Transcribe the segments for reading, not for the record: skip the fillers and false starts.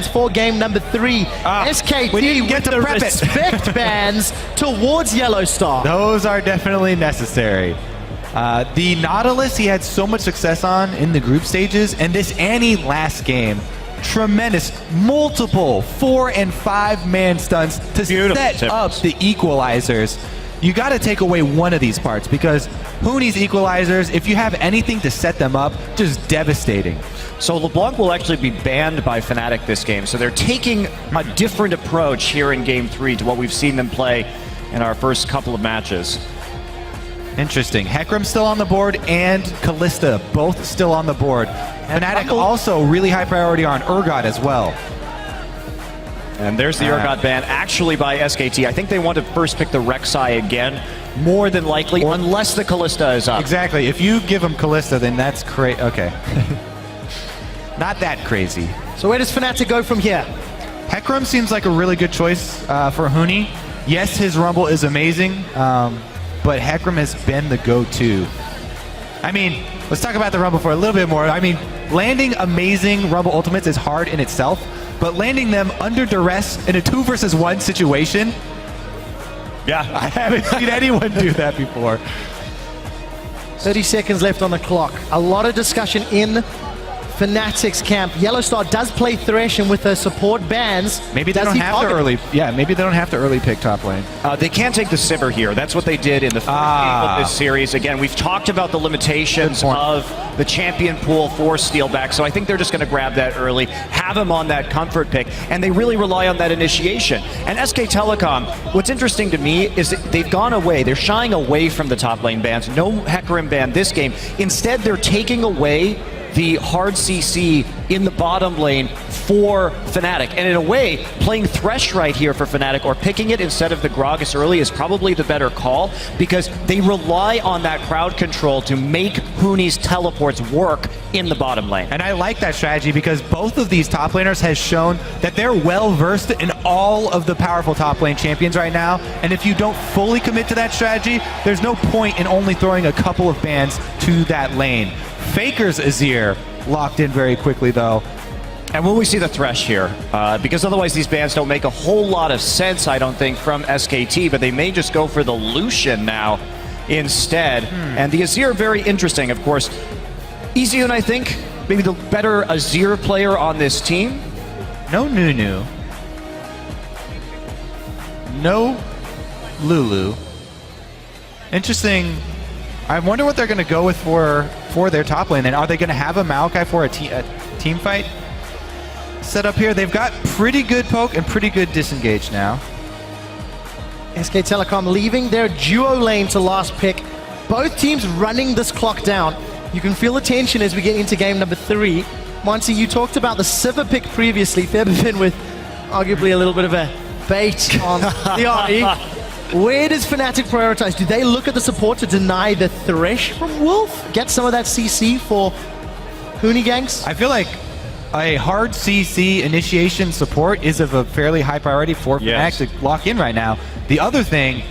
For game number 3, SKT get with the respect bans towards Yellow Star. Those are definitely necessary. The Nautilus he had so much success on in the group stages, and this Annie last game, tremendous, multiple 4- and 5-man stunts to set up the equalizers. You got to take away one of these parts because Huni's equalizers, if you have anything to set them up, just devastating. So LeBlanc will actually be banned by Fnatic this game. So they're taking a different approach here in Game 3 to what we've seen them play in our first couple of matches. Interesting. Hecarim's still on the board and Kalista both still on the board. Fnatic also really high priority on Urgot as well. And there's the Urgot ban actually by SKT. I think they want to first pick the Rek'Sai again, more than likely, unless the Kalista is up. Exactly. If you give him Kalista, then that's crazy. Okay. Not that crazy. So where does Fnatic go from here? Hecarim seems like a really good choice for Huni. Yes, his Rumble is amazing, but Hecarim has been the go-to. I mean, let's talk about the Rumble for a little bit more. I mean, landing amazing Rumble ultimates is hard in itself, but landing them under duress in a 2 versus 1 situation, yeah, I haven't seen anyone do that before. 30 seconds left on the clock. A lot of discussion in Fnatic's camp. Yellow Star does play Thresh, and with the support bans, maybe they don't have to early. Yeah, maybe they don't have to early pick top lane. They can't take the Sivir here. That's what they did in the first game of this series. Again, we've talked about the limitations of the champion pool for Steelback, so I think they're just going to grab that early, have him on that comfort pick, and they really rely on that initiation. And SK Telecom, what's interesting to me is that they've gone away. They're shying away from the top lane bans. No Hecarim ban this game. Instead, they're taking away the hard CC in the bottom lane for Fnatic. And in a way, playing Thresh right here for Fnatic or picking it instead of the Gragas early is probably the better call because they rely on that crowd control to make Huni's teleports work in the bottom lane. And I like that strategy because both of these top laners has shown that they're well-versed in all of the powerful top lane champions right now. And if you don't fully commit to that strategy, there's no point in only throwing a couple of bans to that lane. Faker's Azir locked in very quickly, though. And will we see the Thresh here? Because otherwise these bans don't make a whole lot of sense, I don't think, from SKT, but they may just go for the Lucian now instead. And the Azir, very interesting, of course. Easy, and I think, maybe the better Azir player on this team. No Nunu. No Lulu. Interesting. I wonder what they're going to go with for their top lane. And are they going to have a Maokai for a team fight set up here? They've got pretty good poke and pretty good disengage now. SK Telecom leaving their duo lane to last pick. Both teams running this clock down. You can feel the tension as we get into game number 3. Monty, you talked about the Sivir pick previously. Febvin with arguably a little bit of a bait on the RE. Where does Fnatic prioritize? Do they look at the support to deny the Thresh from Wolf? Get some of that CC for Huni ganks? I feel like a hard CC initiation support is of a fairly high priority for Fnatic to lock in right now. The other thing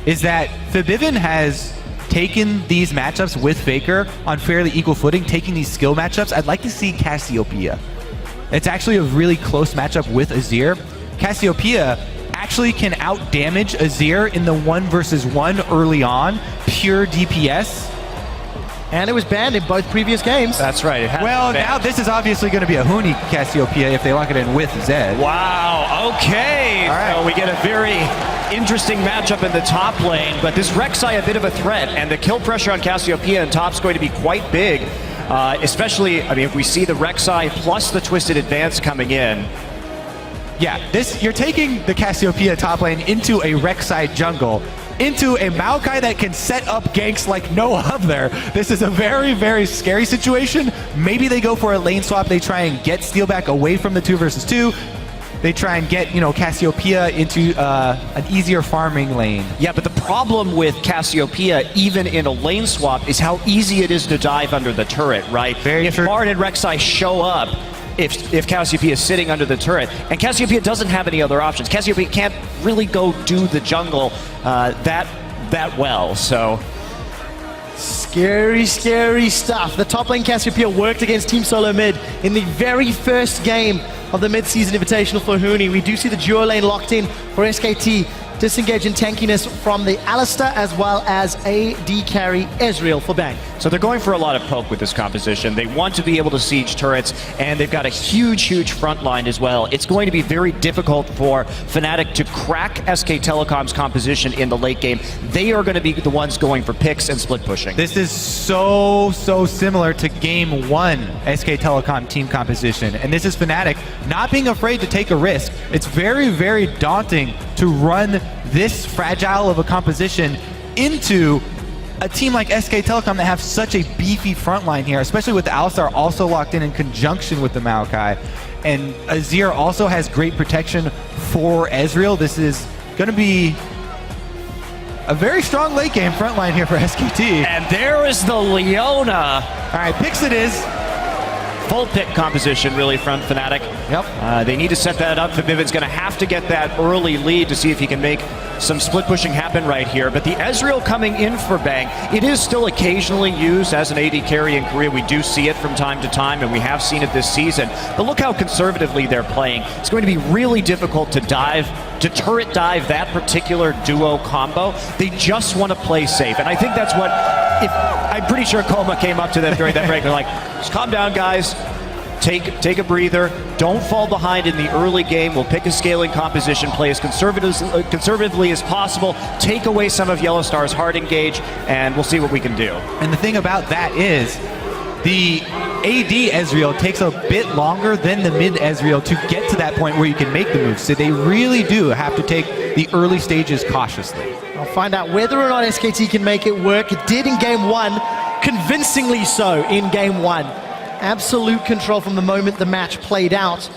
is that Febvin has taken these matchups with Faker on fairly equal footing, taking these skill matchups. I'd like to see Cassiopeia. It's actually a really close matchup with Azir. Cassiopeia actually can out-damage Azir in the 1 versus 1 early on, pure DPS. And it was banned in both previous games. That's right. Well, now this is obviously going to be a Huni Cassiopeia if they lock it in with Zed. Wow, okay. All right. So we get a very interesting matchup in the top lane, but this Rek'Sai a bit of a threat, and the kill pressure on Cassiopeia and top's going to be quite big, especially, I mean, if we see the Rek'Sai plus the Twisted Advance coming in. Yeah, you're taking the Cassiopeia top lane into a Rek'Sai jungle, into a Maokai that can set up ganks like no other. This is a very, very scary situation. Maybe they go for a lane swap. They try and get Steelback away from the 2 versus 2. They try and get, Cassiopeia into an easier farming lane. Yeah, but the problem with Cassiopeia, even in a lane swap, is how easy it is to dive under the turret, right? Very if true. Bard and Rek'Sai show up, if Cassiopeia is sitting under the turret, and Cassiopeia doesn't have any other options. Cassiopeia can't really go do the jungle that well, so Scary, scary stuff. The top lane Cassiopeia worked against Team Solo Mid in the very first game of the mid-season invitational for Huni. We do see the duo lane locked in for SKT. Disengage in tankiness from the Alistair as well as AD carry Ezreal for Bang. So they're going for a lot of poke with this composition. They want to be able to siege turrets, and they've got a huge, huge front line as well. It's going to be very difficult for Fnatic to crack SK Telecom's composition in the late game. They are going to be the ones going for picks and split pushing. This is so similar to game 1 SK Telecom team composition. And this is Fnatic not being afraid to take a risk. It's very, very daunting to run this fragile of a composition into a team like SK Telecom that have such a beefy front line here, especially with the Alistar also locked in conjunction with the Maokai. And Azir also has great protection for Ezreal. This is going to be a very strong late game front line here for SKT. And there is the Leona. All right, picks it is. Full pick composition, really, from Fnatic. Yep. They need to set that up. Fabiven's going to have to get that early lead to see if he can make some split pushing happen right here. But the Ezreal coming in for Bang, it is still occasionally used as an AD carry in Korea. We do see it from time to time, and we have seen it this season. But look how conservatively they're playing. It's going to be really difficult to turret dive that particular duo combo. They just want to play safe. And I think that's what, I'm pretty sure Koma came up to them during that break. They're like, just calm down, guys. Take a breather. Don't fall behind in the early game. We'll pick a scaling composition, play as conservatively as possible, take away some of Yellowstar's hard engage, and we'll see what we can do. And the thing about that is, the AD Ezreal takes a bit longer than the mid Ezreal to get to that point where you can make the move. So they really do have to take the early stages cautiously. I'll find out whether or not SKT can make it work. It did in game 1, convincingly so in game 1. Absolute control from the moment the match played out.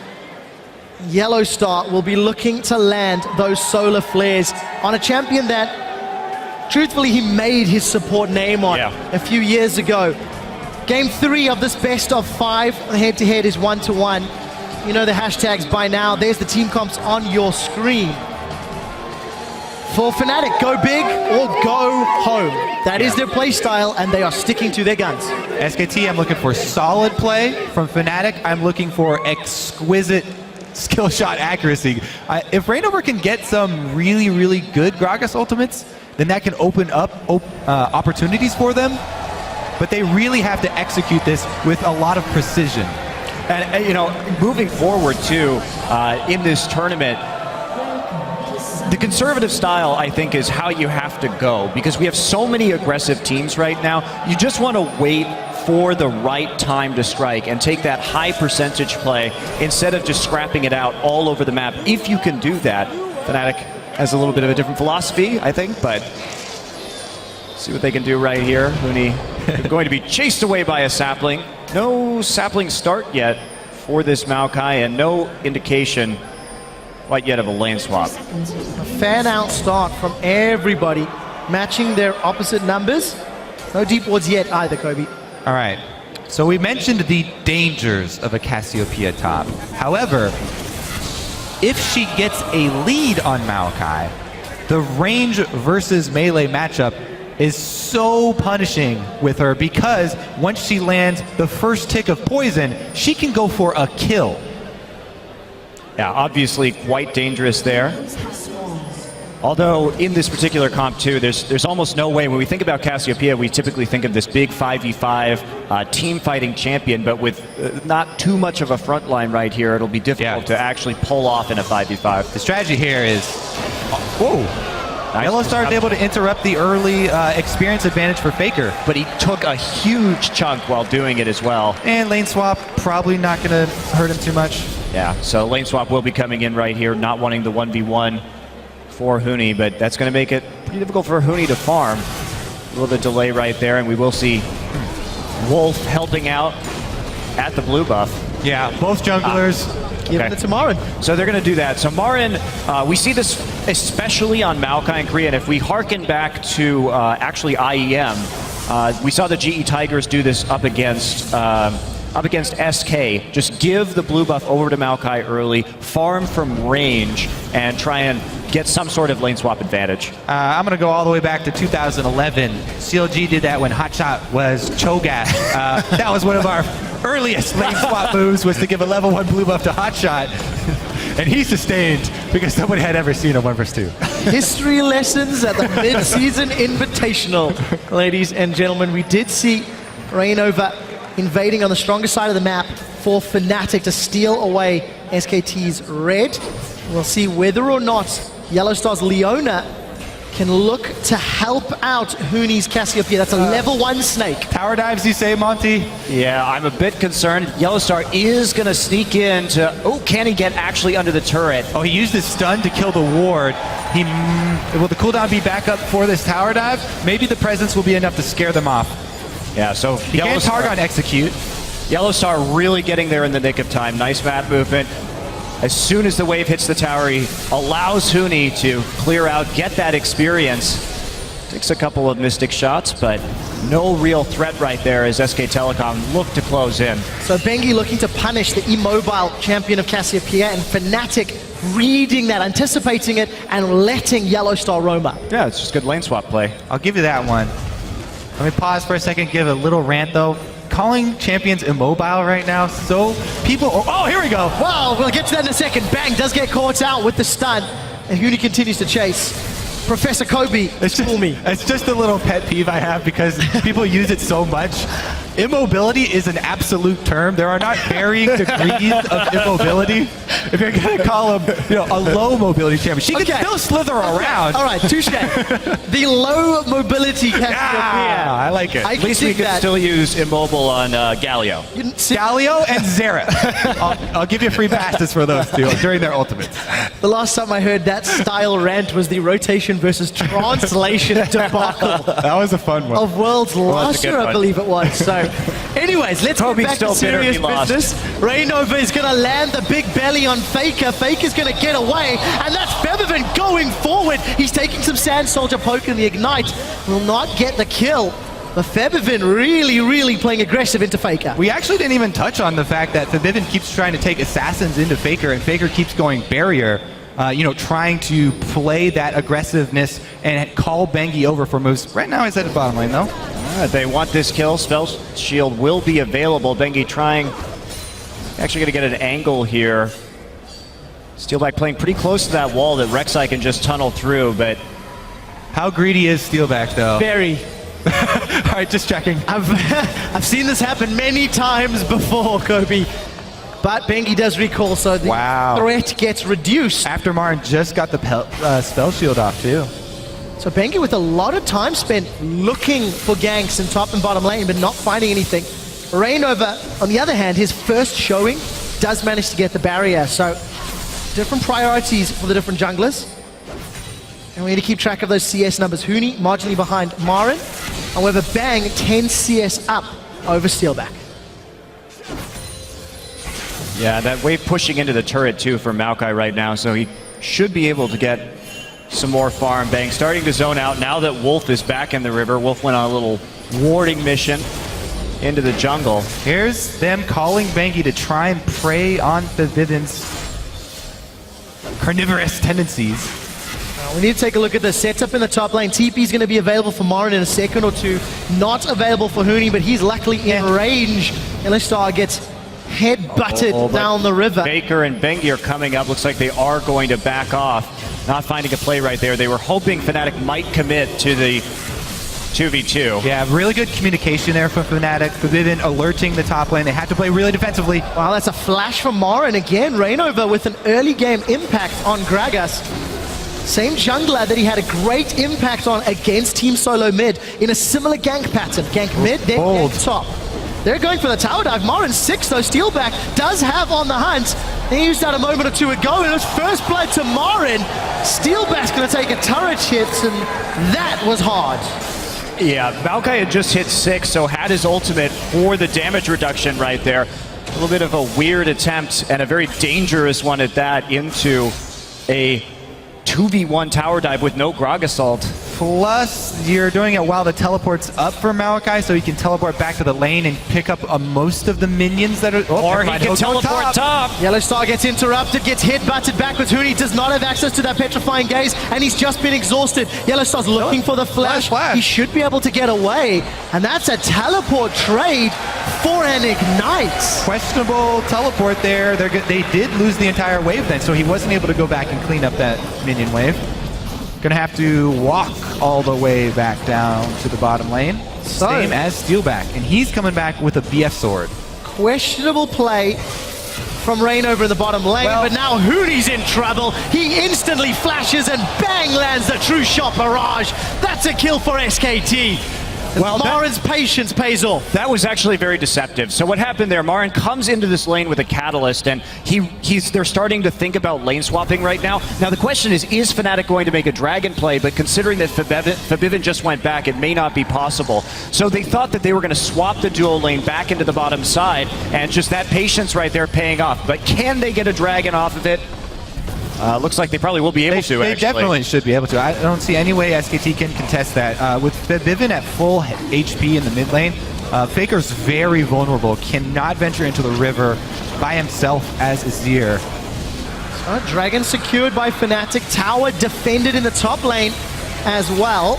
Yellowstar will be looking to land those solar flares on a champion that, truthfully, he made his support name on a few years ago. Game 3 of this best of 5 head-to-head is 1-1. You know the hashtags by now. There's the team comps on your screen. For Fnatic, go big or go home. That is their play style, and they are sticking to their guns. SKT, I'm looking for solid play. From Fnatic, I'm looking for exquisite skill shot accuracy. If Reignover can get some really, really good Gragas ultimates, then that can open up opportunities for them. But they really have to execute this with a lot of precision. And you know, moving forward too, in this tournament, the conservative style, I think, is how you have to go, because we have so many aggressive teams right now. You just want to wait for the right time to strike and take that high percentage play instead of just scrapping it out all over the map. If you can do that, Fnatic has a little bit of a different philosophy, I think, but see what they can do right here. Huni going to be chased away by a sapling. No sapling start yet for this Maokai, and no indication quite yet of a lane swap. A fan out start from everybody, matching their opposite numbers. No deep wards yet either, Kobe. All right, so we mentioned the dangers of a Cassiopeia top. However, if she gets a lead on Maokai, the range versus melee matchup is so punishing with her, because once she lands the first tick of poison, she can go for a kill. Yeah, obviously quite dangerous there. Although in this particular comp too, there's almost no way. When we think about Cassiopeia, we typically think of this big 5v5 team fighting champion, but with not too much of a front line right here, it'll be difficult to actually pull off in a 5v5. The strategy here is, whoa. Nice. Yellowstar is able to interrupt the early experience advantage for Faker. But he took a huge chunk while doing it as well. And lane swap, probably not going to hurt him too much. Yeah, so lane swap will be coming in right here, not wanting the 1v1 for Huni, but that's going to make it pretty difficult for Huni to farm. A little bit of delay right there, and we will see Wolf helping out at the blue buff. Yeah, both junglers. Giving it to Marin. So they're going to do that. So Marin, we see this especially on Maokai and Korea, and if we harken back to actually IEM, we saw the GE Tigers do this up against SK. Just give the blue buff over to Maokai early, farm from range, and try and get some sort of lane swap advantage. I'm going to go all the way back to 2011. CLG did that when Hotshot was Cho'Gath. That was one of our earliest lane swap moves, was to give a level 1 blue buff to Hotshot. And he sustained because nobody had ever seen a 1 vs. 2. History lessons at the mid-season invitational. Ladies and gentlemen, we did see Rainova invading on the stronger side of the map for Fnatic to steal away SKT's red. We'll see whether or not Yellowstar's Leona can look to help out Huni's Cassiopeia. That's a level 1 snake. Tower dives, you say, Monty? Yeah, I'm a bit concerned. Yellowstar is going to sneak in to... Oh, can he get actually under the turret? Oh, he used his stun to kill the ward. Will the cooldown be back up for this tower dive? Maybe the presence will be enough to scare them off. Yeah, so he can't target on execute. Yellowstar really getting there in the nick of time. Nice map movement. As soon as the wave hits the tower, he allows Huni to clear out, get that experience. Takes a couple of Mystic shots, but no real threat right there as SK Telecom look to close in. So Bengi looking to punish the immobile champion of Cassiopeia, and Fnatic reading that, anticipating it, and letting Yellowstar roam up. Yeah, it's just good lane swap play. I'll give you that one. Let me pause for a second, give a little rant though. Calling champions immobile right now, so people... Oh, here we go. Wow, we'll get to that in a second. Bang does get caught out with the stun, and Huni continues to chase. Professor Kobe, fool me. It's just a little pet peeve I have because people use it so much. Immobility is an absolute term. There are not varying degrees of immobility. If you're going to call him, a low mobility champion, she can still slither around. All right, touche. The low mobility Cassiopeia. Yeah, I like it. At least we can still use immobile on Galio. Galio and Xerath. I'll give you free passes for those two during their ultimates. The last time I heard that style rant was the rotation versus translation debacle. That was a fun one. Of Worlds last year, I believe it was. So, anyways, let's get back to serious business. Rainova is going to land the big belly on Faker. Faker's going to get away, and that's Featherman going forward. He's taking some Sand Soldier poke in the Ignite. Will not get the kill. But Featherman really playing aggressive into Faker. We actually didn't even touch on the fact that Featherman keeps trying to take assassins into Faker, and Faker keeps going barrier. Trying to play that aggressiveness and call Bengi over for moves. Right now he's at the bottom lane, though. They want this kill. Spell Shield will be available. Bengi trying... Actually going to get an angle here. Steelback playing pretty close to that wall that Rek'Sai can just tunnel through, but... How greedy is Steelback, though? Very. All right, just checking. I've seen this happen many times before, Kobe. But Bengi does recall, so the threat gets reduced. After Martin just got the spell shield off, too. So Bengi with a lot of time spent looking for ganks in top and bottom lane, but not finding anything. Rainova, on the other hand, his first showing does manage to get the barrier. So different priorities for the different junglers. And we need to keep track of those CS numbers. Huni marginally behind Marin. However, Bang 10 CS up over Steelback. Yeah, that wave pushing into the turret too for Maokai right now, so he should be able to get some more farm. Bang starting to zone out now that Wolf is back in the river. Wolf went on a little warding mission into the jungle. Here's them calling Bengi to try and prey on the Vivian's carnivorous tendencies. We need to take a look at the setup in the top lane. TP is going to be available for Marin in a second or two. Not available for Huni, but he's luckily in range. Illustar gets head-butted down the river. Baker and Bengi are coming up. Looks like they are going to back off. Not finding a play right there. They were hoping Fnatic might commit to the 2v2. Yeah, really good communication there from Fnatic. Vivian alerting the top lane. They had to play really defensively. Wow, that's a flash from Marin again. Rainova with an early game impact on Gragas. Same jungler that he had a great impact on against Team Solo mid in a similar gank pattern. Gank mid, then gank top. They're going for the tower dive. Marin 6 though, Steelback does have on the hunt. He used that a moment or two ago, and it was first blood to Marin. Steelback's going to take a turret hit, and that was hard. Yeah, Maokai had just hit 6, so had his ultimate for the damage reduction right there. A little bit of a weird attempt, and a very dangerous one at that, into a 2v1 tower dive with no Grog Assault. Plus, you're doing it while the teleport's up for Maokai, so he can teleport back to the lane and pick up most of the minions that are... Oh, or he can teleport top. Yellowstar gets interrupted, gets butted back with Huni, does not have access to that petrifying gaze, and he's just been exhausted. Yellowstar's looking for the flash. He should be able to get away, and that's a teleport trade for an Ignite. Questionable teleport there. They did lose the entire wave then, so he wasn't able to go back and clean up that minion wave. Gonna have to walk all the way back down to the bottom lane. Same as Steelback, and he's coming back with a BF sword. Questionable play from Reignover in the bottom lane, but now Huni's in trouble. He instantly flashes and bang lands the true shot barrage. That's a kill for SKT. Well, Marin's patience pays off. That was actually very deceptive. So what happened there, Marin comes into this lane with a catalyst, and they're starting to think about lane swapping right now. Now the question is Fnatic going to make a dragon play? But considering that Fabivin just went back, it may not be possible. So they thought that they were going to swap the duo lane back into the bottom side, and just that patience right there paying off. But can they get a dragon off of it? Looks like they probably will be able to, They definitely should be able to. I don't see any way SKT can contest that. With Fabivin at full HP in the mid lane, Faker's very vulnerable, cannot venture into the river by himself as Azir. Dragon secured by Fnatic, tower defended in the top lane as well.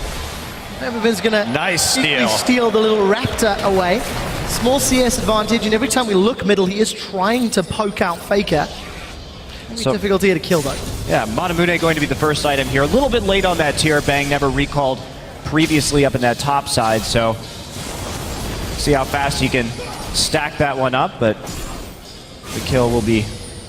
Fabivin's gonna steal the little raptor away. Small CS advantage, and every time we look middle, he is trying to poke out Faker. Difficulty to kill though. Yeah, Manamune going to be the first item here. A little bit late on that tier. Bang never recalled previously up in that top side, so see how fast he can stack that one up, but the kill will be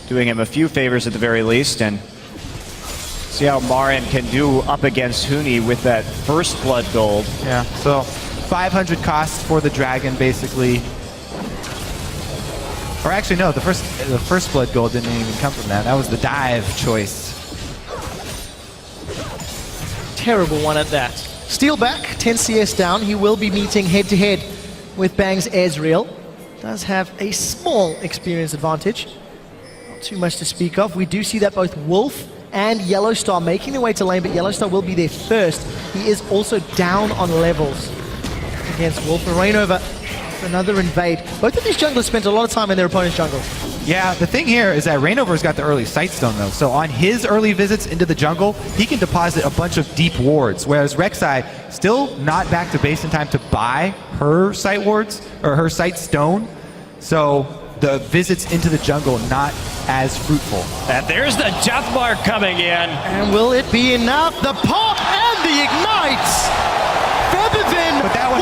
doing him a few favors at the very least, and see how Marin can do up against Huni with that first blood gold. Yeah, so 500 cost for the dragon basically. Or actually, no, the first blood gold didn't even come from that. That was the dive choice. Terrible one at that. Steelback, 10 CS down. He will be meeting head-to-head with Bang's Ezreal. Does have a small experience advantage. Not too much to speak of. We do see that both Wolf and Yellowstar making their way to lane, but Yellowstar will be there first. He is also down on levels against Wolf and Reignover. Another invade. Both of these junglers spent a lot of time in their opponent's jungle. Yeah, the thing here is that Reignover's got the early Sightstone though, so on his early visits into the jungle, he can deposit a bunch of deep wards, whereas Rek'Sai still not back to base in time to buy her Sight wards, or her Sightstone, so the visits into the jungle not as fruitful. And there's the death mark coming in. And will it be enough? The pop and the ignites! Fabivin, but that one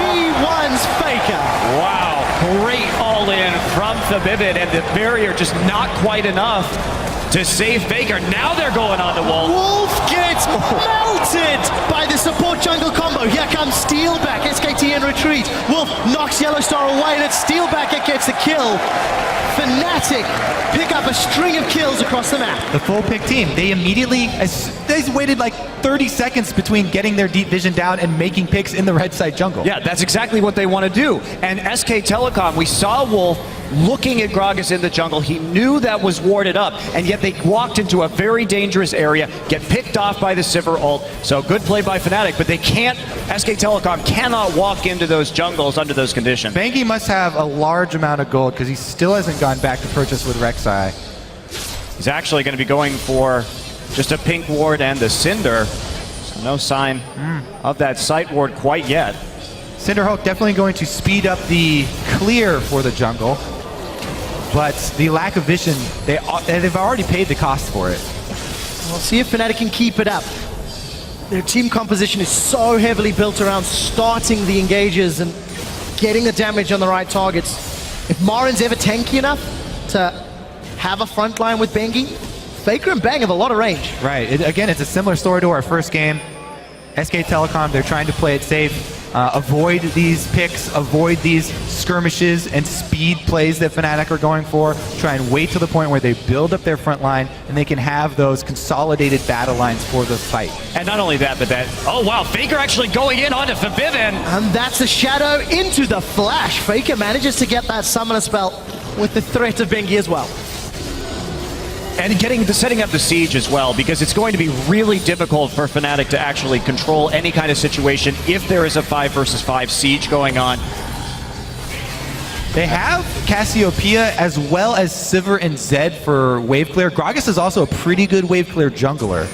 v1's Faker. Wow, great all-in from Fabivin, and the barrier just not quite enough to save Faker. Now they're going on the Wolf. Wolf gets melted by the support jungle combo. Here comes Steelback, SKT in retreat. Wolf knocks Yellowstar away, and it's Steelback that gets the kill. Fnatic pick up a string of kills across the map. The full pick team, they immediately, they waited like 30 seconds between getting their deep vision down and making picks in the red side jungle. Yeah, that's exactly what they want to do. And SK Telecom, we saw Wolf looking at Gragas in the jungle. He knew that was warded up, and yet they walked into a very dangerous area, get picked off by the Sivir ult. So good play by Fnatic, but they can't, SK Telecom cannot walk into those jungles under those conditions. Bangy must have a large amount of gold because he still hasn't gone back to purchase with Rek'Sai. He's actually going to be going for just a pink ward and the Cinder. So no sign of that sight ward quite yet. Cinderhawk definitely going to speed up the clear for the jungle, but the lack of vision, they've already paid the cost for it. We'll see if Fnatic can keep it up. Their team composition is so heavily built around starting the engages and getting the damage on the right targets. If Marin's ever tanky enough to have a front line with Bengi, Faker and Bang have a lot of range. Right, again, it's a similar story to our first game. SK Telecom, they're trying to play it safe. Avoid these picks, avoid these skirmishes and speed plays that Fnatic are going for. Try and wait to the point where they build up their front line and they can have those consolidated battle lines for the fight. And not only that, but that, oh wow, Faker actually going in onto Fabivin. And that's a shadow into the flash. Faker manages to get that summoner spell with the threat of Bengi as well. And setting up the siege as well, because it's going to be really difficult for Fnatic to actually control any kind of situation if there is a 5 versus 5 siege going on. They have Cassiopeia as well as Sivir and Zed for wave clear. Gragas is also a pretty good wave clear jungler.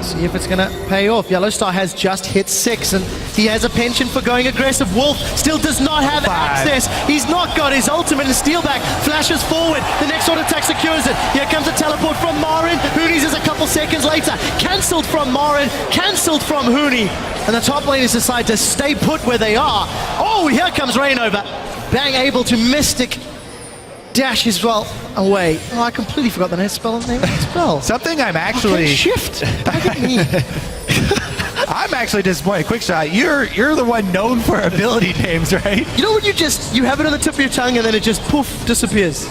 See if it's going to pay off. Yellowstar has just hit 6, and he has a penchant for going aggressive. Wolf still does not have access. He's not got his ultimate, and Steelback flashes forward. The next sword attack secures it. Here comes a teleport from Marin. Hoonies is a couple seconds later. Cancelled from Marin, cancelled from Hooney. And the top laners decide to stay put where they are. Oh, here comes Rainover. Bang able to Mystic dash as well away. Oh, I completely forgot the next spell. Name of the spell. Something I'm actually... shift. Back at me. I'm actually disappointed. Quick shot. You're the one known for ability names, right? You know when you have it on the tip of your tongue and then it just poof disappears.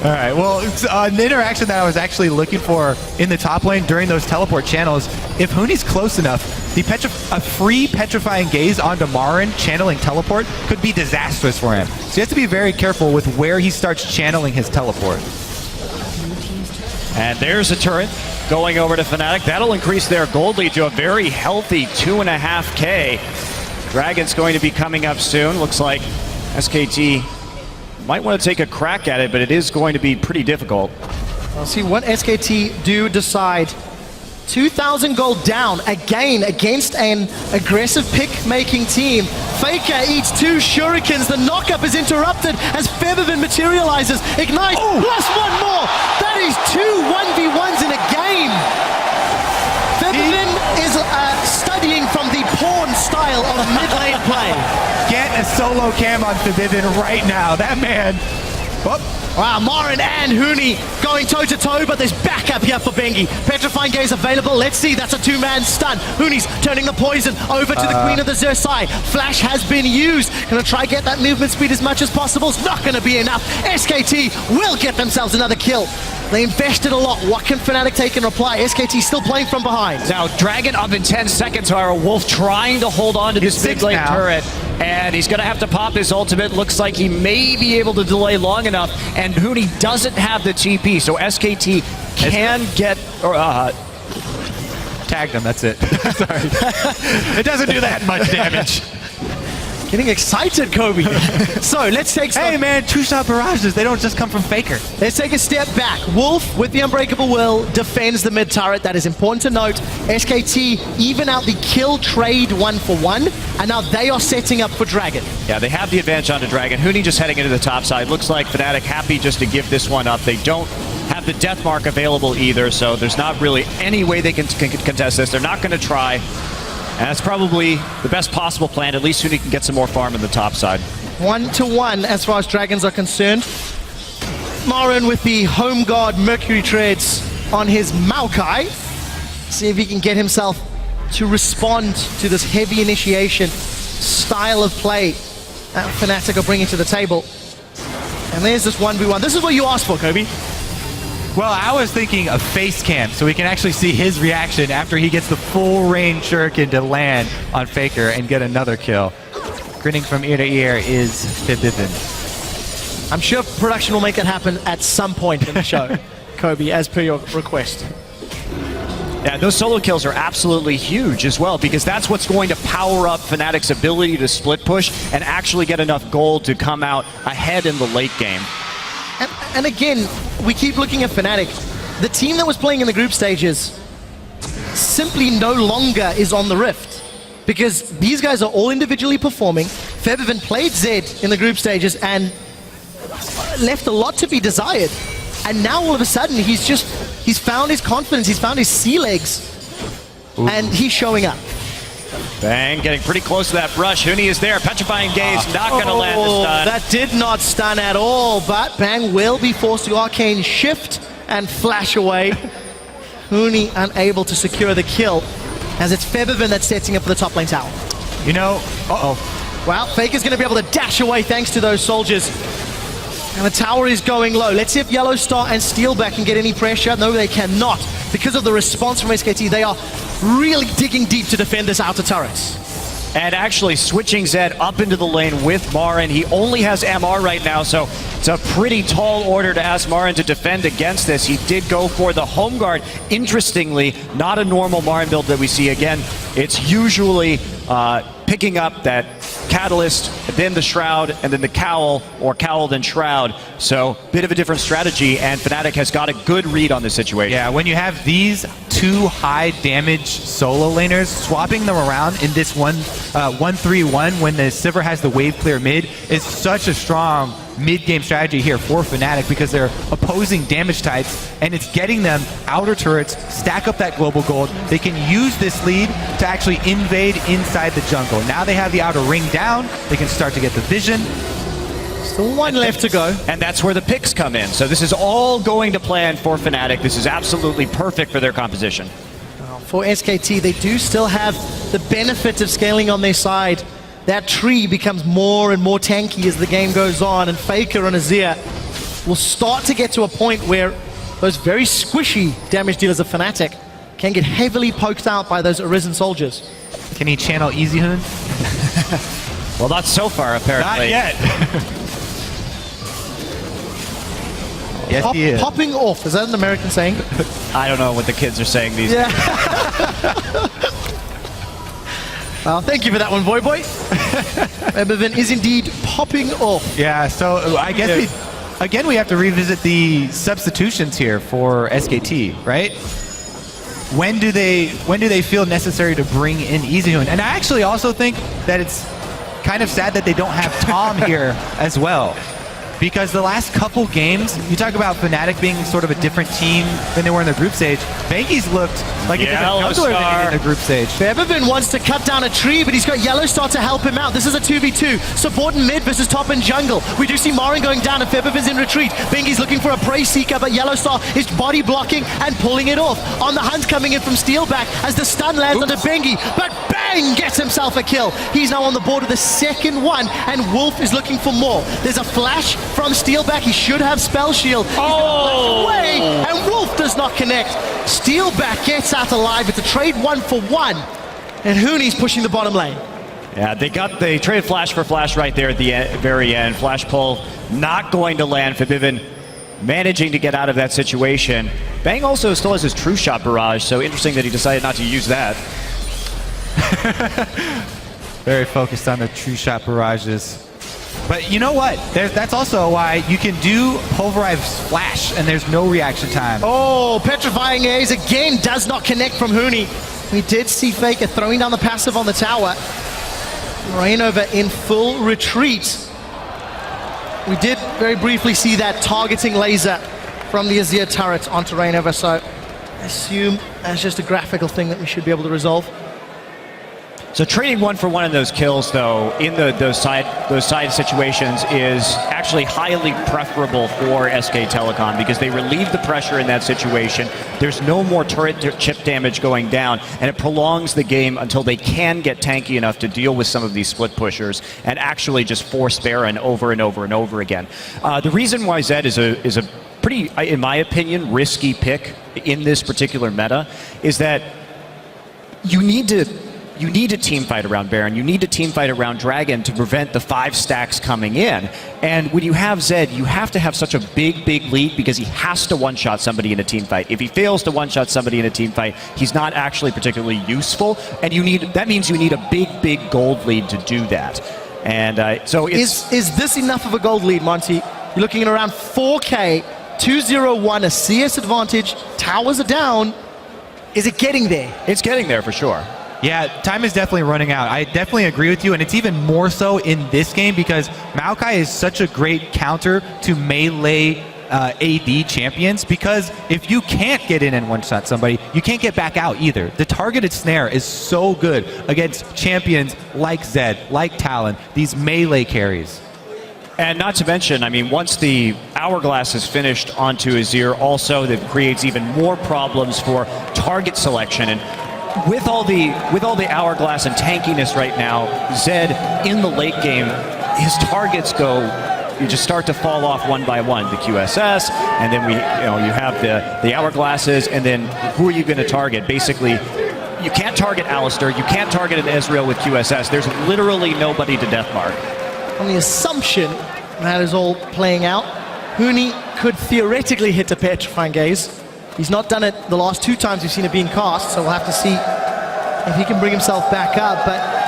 All right, well, an interaction that I was actually looking for in the top lane during those teleport channels, if Hooney's close enough, a free Petrifying Gaze onto Marin channeling teleport could be disastrous for him. So you have to be very careful with where he starts channeling his teleport. And there's a turret going over to Fnatic. That'll increase their gold lead to a very healthy 2.5K. Dragon's going to be coming up soon. Looks like SKT might want to take a crack at it, but it is going to be pretty difficult. I'll see what SKT do decide. 2,000 gold down again against an aggressive pick-making team. Faker eats 2 shurikens. The knockup is interrupted as Featherman materializes. Ignite plus 1 more. That is 2 1v1s in a game. Featherman is studying from the porn style of mid-lane play. Get a solo cam on Febiven right now. That man. Whoop. Wow, Marin and Hooney going toe-to-toe, but there's backup here for Bengi. Petrifying Gaze available. Let's see, that's a 2-man stun. Hooney's turning the poison over to the Queen of the Xerxai. Flash has been used. Gonna try get that movement speed as much as possible. It's not gonna be enough. SKT will get themselves another kill. They invested a lot. What can Fnatic take in reply? SKT still playing from behind. Now, Dragon up in 10 seconds, however. Wolf trying to hold on to this big lane turret. And he's going to have to pop his ultimate. Looks like he may be able to delay long enough. And Hooney doesn't have the TP, so SKT can get... Tagged him, that's it. Sorry. It doesn't do that much damage. Getting excited, Kobe. So let's take some... Hey man, 2-shot barrages, they don't just come from Faker. Let's take a step back. Wolf, with the Unbreakable Will, defends the mid turret. That is important to note. SKT even out the kill trade 1-for-1, and now they are setting up for Dragon. Yeah, they have the advantage onto Dragon. Hooney just heading into the top side. Looks like Fnatic happy just to give this one up. They don't have the death mark available either, so there's not really any way they can contest this. They're not going to try. And that's probably the best possible plan. At least Hooney can get some more farm in the top side. 1-to-1 as far as Dragons are concerned. Marin with the Home Guard Mercury Treads on his Maokai. See if he can get himself to respond to this heavy initiation style of play that Fnatic are bringing to the table. And there's this 1v1. This is what you asked for, Kobe. Well, I was thinking a face cam, so we can actually see his reaction after he gets the full range shuriken to land on Faker and get another kill. Grinning from ear to ear is Febiven. I'm sure production will make it happen at some point in the show, Kobe, as per your request. Yeah, those solo kills are absolutely huge as well, because that's what's going to power up Fnatic's ability to split push and actually get enough gold to come out ahead in the late game. And again, we keep looking at Fnatic. The team that was playing in the group stages simply no longer is on the Rift, because these guys are all individually performing. Febiven played Zed in the group stages and left a lot to be desired. And now all of a sudden he's found his confidence, he's found his sea legs, and he's showing up. Bang, getting pretty close to that brush. Hooney is there. Petrifying Gaze, not going to land the stun. That did not stun at all, but Bang will be forced to arcane shift and flash away. Hooney unable to secure the kill, as it's Febiven that's setting up for the top lane tower. You know, Well, Faker's going to be able to dash away thanks to those soldiers. And the tower is going low. Let's see if Yellowstar and Steelback can get any pressure. No, they cannot. Because of the response from SKT, they are really digging deep to defend this outer turret. And actually switching Zed up into the lane with Marin. He only has MR right now, so it's a pretty tall order to ask Marin to defend against this. He did go for the home guard. Interestingly, not a normal Marin build that we see. Again, it's usually picking up that Catalyst, then the Shroud, and then the Cowl, or Cowl then Shroud. So, bit of a different strategy, and Fnatic has got a good read on this situation. Yeah, when you have these two high damage solo laners, swapping them around in this 1-3-1 when the Sivir has the wave clear mid is such a strong mid-game strategy here for Fnatic because they're opposing damage types and it's getting them outer turrets, stack up that global gold. They can use this lead to actually invade inside the jungle. Now they have the outer ring down, they can start to get the vision. Still one left to go. And that's where the picks come in. So this is all going to plan for Fnatic. This is absolutely perfect for their composition. For SKT, they do still have the benefit of scaling on their side. That tree becomes more and more tanky as the game goes on, and Faker and Azir will start to get to a point where those very squishy damage dealers of Fnatic can get heavily poked out by those Arisen soldiers. Can he channel Easy Hoon? Well, not so far, apparently. Not yet. Yes, he is. Popping off, is that an American saying? I don't know what the kids are saying these days. Well, thank you for that one, Boy. Ebevin is indeed popping off. Yeah, so I guess we have to revisit the substitutions here for SKT, right? When do they feel necessary to bring in EasyHoon? And I actually also think that it's kind of sad that they don't have Tom here as well. Because the last couple games, you talk about Fnatic being sort of a different team than they were in the group stage. Banky's looked like a different jungler than in the group stage. Ebevin wants to cut down a tree, but he's got Yellowstar to help him out. This is a 2v2. Support in mid versus top and jungle. We do see Marin going down and Febevin's in retreat. Bengi's looking for a prey seeker, but Yellowstar is body blocking and pulling it off. On the hunt coming in from Steelback as the stun lands onto Bengi, but Bang gets himself a kill. He's now on the board of the second one, and Wolf is looking for more. There's a flash from Steelback. He should have Spell Shield. Oh! Away, and Wolf does not connect. Steelback gets out alive. It's a trade 1-for-1, and Hooney's pushing the bottom lane. Yeah, they traded flash for flash right there at the very end. Flash pull not going to land. Fibivin managing to get out of that situation. Bang also still has his True Shot barrage, so interesting that he decided not to use that. Very focused on the True Shot barrages. But you know what? That's also why you can do Pulverize Flash and there's no reaction time. Oh, Petrifying A's again does not connect from Hooney. We did see Faker throwing down the passive on the tower. Rainover in full retreat. We did very briefly see that targeting laser from the Azir turret onto Rainover, so I assume that's just a graphical thing that we should be able to resolve. So trading 1-for-1 in those kills, though, in those side situations is actually highly preferable for SK Telecom because they relieve the pressure in that situation. There's no more turret chip damage going down, and it prolongs the game until they can get tanky enough to deal with some of these split pushers and actually just force Baron over and over and over again. The reason why Zed is a pretty, in my opinion, risky pick in this particular meta is that you need to team fight around Baron. You need to team fight around Dragon to prevent the 5 stacks coming in. And when you have Zed, you have to have such a big lead because he has to one-shot somebody in a team fight. If he fails to one-shot somebody in a team fight, he's not actually particularly useful. And that means you need a big gold lead to do that. And so it's... Is this enough of a gold lead, Monty? You're looking at around 4K, 2-0-1, a CS advantage, towers are down. Is it getting there? It's getting there for sure. Yeah, time is definitely running out. I definitely agree with you, and it's even more so in this game because Maokai is such a great counter to melee AD champions because if you can't get in and one-shot somebody, you can't get back out either. The targeted snare is so good against champions like Zed, like Talon, these melee carries. And not to mention, I mean, once the Hourglass is finished onto Azir, also that creates even more problems for target selection. And with all the Hourglass and tankiness right now, Zed in the late game, his targets you just start to fall off one by one. The QSS, and then you have the Hourglasses, and then who are you going to target? Basically, You can't target Alistair. You can't target an Ezreal with QSS. There's literally nobody to deathmark. On the assumption that is all playing out, Huni could theoretically hit a Petrifying Gaze. He's not done it the last 2 times we've seen it being cast, so we'll have to see if he can bring himself back up. But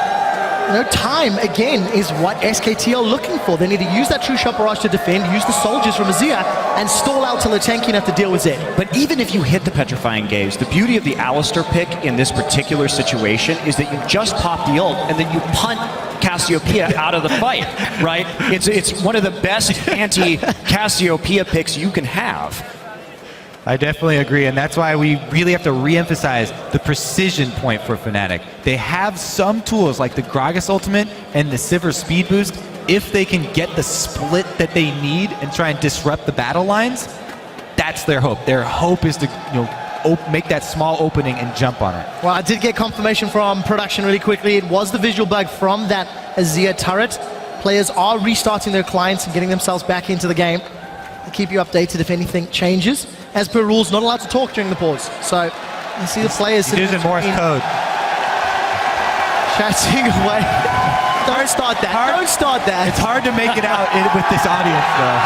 time, again, is what SKT are looking for. They need to use that True Shot Barrage to defend, use the soldiers from Azir, and stall out till they're tanky enough to deal with Zed. But even if you hit the Petrifying Gaze, the beauty of the Alistair pick in this particular situation is that you just pop the ult, and then you punt Cassiopeia out of the fight, right? It's one of the best anti-Cassiopeia picks you can have. I definitely agree, and that's why we really have to re-emphasize the precision point for Fnatic. They have some tools like the Gragas ultimate and the Sivir speed boost. If they can get the split that they need and try and disrupt the battle lines, that's their hope. Their hope is to make that small opening and jump on it. Well, I did get confirmation from production really quickly. It was the visual bug from that Azir turret. Players are restarting their clients and getting themselves back into the game. I'll keep you updated if anything changes. As per rules, not allowed to talk during the pause. So you see the players using Morse code. Chatting away. Don't start that. Don't start that. It's hard to make it out with this audience, though.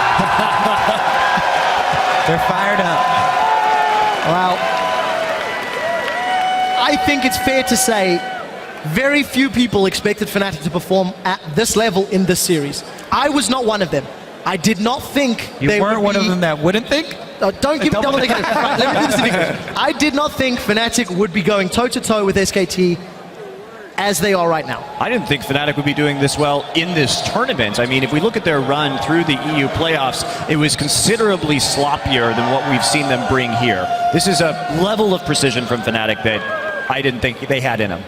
They're fired up. Well, I think it's fair to say very few people expected Fnatic to perform at this level in this series. I was not one of them. I did not think you weren't one of them that wouldn't think? Don't give me double negative. Right, let me do this again. I did not think Fnatic would be going toe-to-toe with SKT as they are right now. I didn't think Fnatic would be doing this well in this tournament. I mean, if we look at their run through the EU playoffs, it was considerably sloppier than what we've seen them bring here. This is a level of precision from Fnatic that I didn't think they had in them.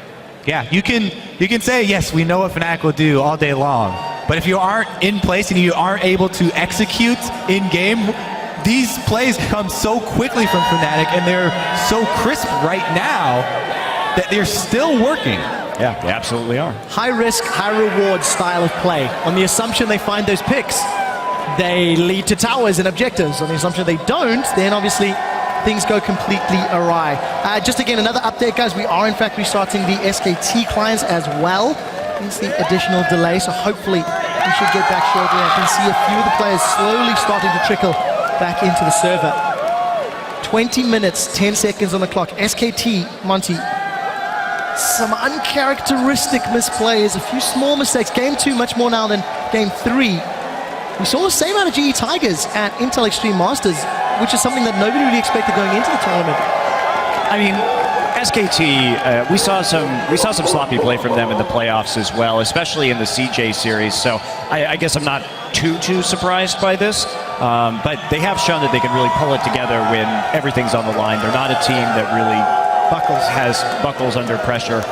Yeah, you can say, yes, we know what Fnatic will do all day long. But if you aren't in place and you aren't able to execute in-game, these plays come so quickly from Fnatic, and they're so crisp right now that they're still working. Yeah, they absolutely are. High risk, high reward style of play. On the assumption they find those picks, they lead to towers and objectives. On the assumption they don't, then obviously things go completely awry. Just again, another update, guys. We are in fact restarting the SKT clients as well. It's the additional delay, so hopefully we should get back shortly. I can see a few of the players slowly starting to trickle back into the server. 20 minutes, 10 seconds on the clock. SKT, Monty, some uncharacteristic misplays, a few small mistakes. Game 2 much more now than Game 3. We saw the same out of GE Tigers at Intel Extreme Masters, which is something that nobody really expected going into the tournament. I mean, SKT, we saw some sloppy play from them in the playoffs as well, especially in the CJ series. So I guess I'm not too surprised by this, but they have shown that they can really pull it together when everything's on the line. They're not a team that really buckles under pressure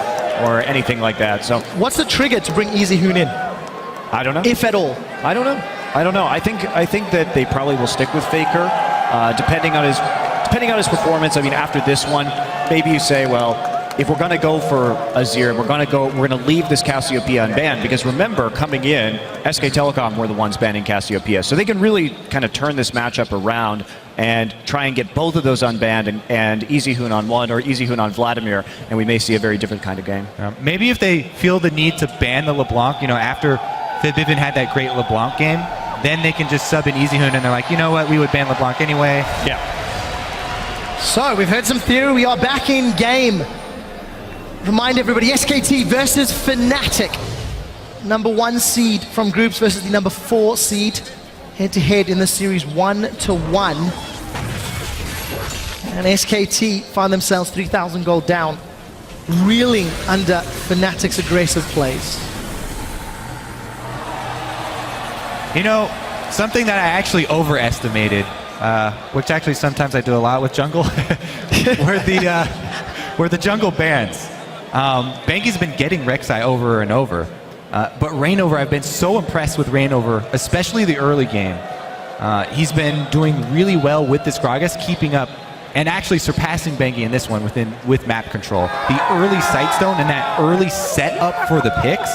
or anything like that. So what's the trigger to bring easyHoon in? I don't know. If at all. I don't know. I think that they probably will stick with Faker, depending on his performance. I mean, after this one, maybe you say, well, if we're going to go for Azir, we're going to leave this Cassiopeia unbanned, because remember, coming in, SK Telecom were the ones banning Cassiopeia, so they can really kind of turn this matchup around and try and get both of those unbanned and easyHoon on one or easyHoon on Vladimir, and we may see a very different kind of game. Maybe if they feel the need to ban the LeBlanc, after Vivin had that great LeBlanc game, then they can just sub in easyHoon, and they're like, you know what, we would ban LeBlanc anyway. Yeah. So we've heard some theory. We are back in game. Remind everybody, SKT versus Fnatic. Number 1 seed from groups versus the number 4 seed. Head-to-head in the series 1-1. And SKT find themselves 3,000 gold down, reeling under Fnatic's aggressive plays. Something that I actually overestimated, which actually sometimes I do a lot with jungle, were the jungle bans. Banky's been getting Rek'Sai over and over, but Reignover, I've been so impressed with Reignover, especially the early game. He's been doing really well with this Gragas, keeping up and actually surpassing Banky in this one with map control. The early Sightstone and that early setup for the picks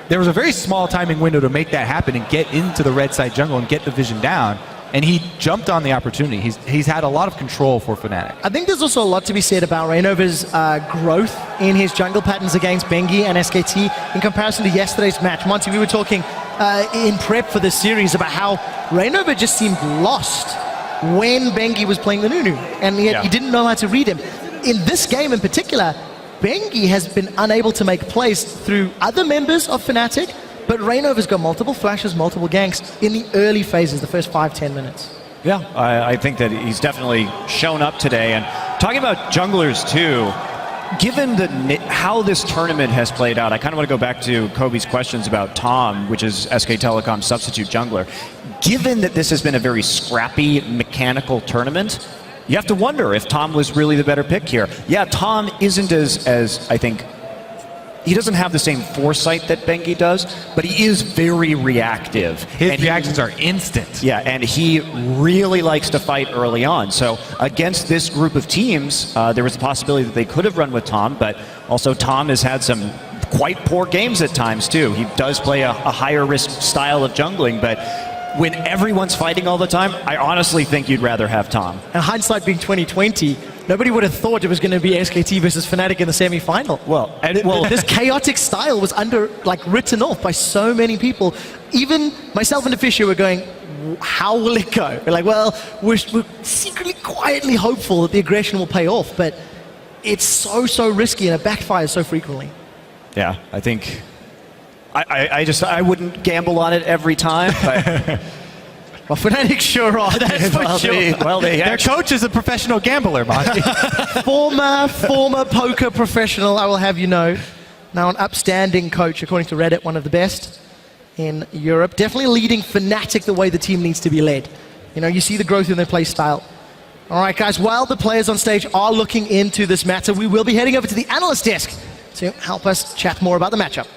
there was a very small timing window to make that happen and get into the red side jungle and get the vision down. and he jumped on the opportunity. He's had a lot of control for Fnatic. I think there's also a lot to be said about Reignover's growth in his jungle patterns against Bengi and SKT in comparison to yesterday's match. Monty, we were talking in prep for this series about how Reignover just seemed lost when Bengi was playing the Nunu, and yet he didn't know how to read him. In this game in particular, Bengi has been unable to make plays through other members of Fnatic, but Reignover's got multiple flashes, multiple ganks in the early phases, the first 5-10 minutes. Yeah, I think that he's definitely shown up today. And talking about junglers too, given how this tournament has played out, I kind of want to go back to Kobe's questions about Tom, which is SK Telecom's substitute jungler. Given that this has been a very scrappy, mechanical tournament, you have to wonder if Tom was really the better pick here. Yeah, Tom isn't as I think, he doesn't have the same foresight that Bengi does, but he is very reactive. His reactions are instant. Yeah, and he really likes to fight early on. So against this group of teams, there was a possibility that they could have run with Tom, but also Tom has had some quite poor games at times too. He does play a higher risk style of jungling, but when everyone's fighting all the time, I honestly think you'd rather have Tom. And hindsight being 2020, nobody would have thought it was going to be SKT versus Fnatic in the semi-final. Well, This chaotic style was written off by so many people. Even myself and Officio were going, how will it go? We're like, well, we're secretly, quietly hopeful that the aggression will pay off, but it's so risky and it backfires so frequently. Yeah, I think I wouldn't gamble on it every time, but well, Fnatic sure are, that's for sure. Their coach is a professional gambler, Monty. former poker professional, I will have you know. Now an upstanding coach, according to Reddit, one of the best in Europe. Definitely leading Fnatic the way the team needs to be led. You know, you see the growth in their play style. All right, guys, while the players on stage are looking into this matter, we will be heading over to the analyst desk to help us chat more about the matchup.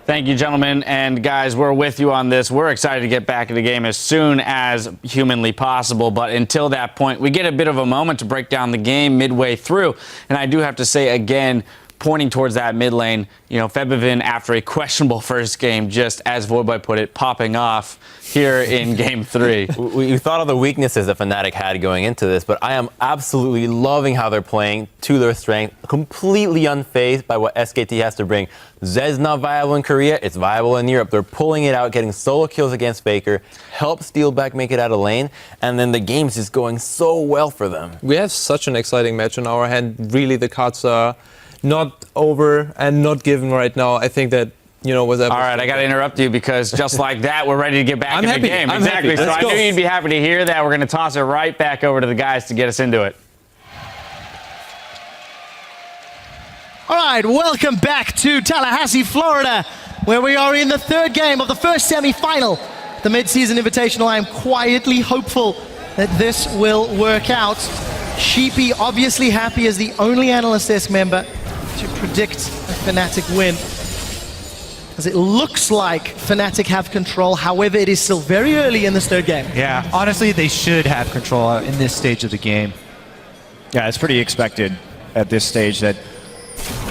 Thank you, gentlemen. And guys, we're with you on this. We're excited to get back in the game as soon as humanly possible. But until that point, we get a bit of a moment to break down the game midway through. And I do have to say again, pointing towards that mid lane, you know, Febivin, after a questionable first game, just as Voidboy put it, popping off here in game 3. We thought of the weaknesses that Fnatic had going into this, but I am absolutely loving how they're playing to their strength, completely unfazed by what SKT has to bring. Zed's not viable in Korea, it's viable in Europe. They're pulling it out, getting solo kills against Faker, help Steelback make it out of lane, and then the game's just going so well for them. We have such an exciting match on our hand. Really, the cards are not over and not given right now. I think that, you know, was all right, I got to interrupt you because just like that, we're ready to get back in the game. Exactly. So I knew you'd be happy to hear that. We're going to toss it right back over to the guys to get us into it. All right, welcome back to Tallahassee, Florida, where we are in the third game of the first semi-final. The mid-season invitational. I am quietly hopeful that this will work out. Sheepy obviously happy as the only analyst desk member to predict a Fnatic win, as it looks like Fnatic have control. However, it is still very early in this third game. Yeah, honestly, they should have control in this stage of the game. yeah, it's pretty expected at this stage that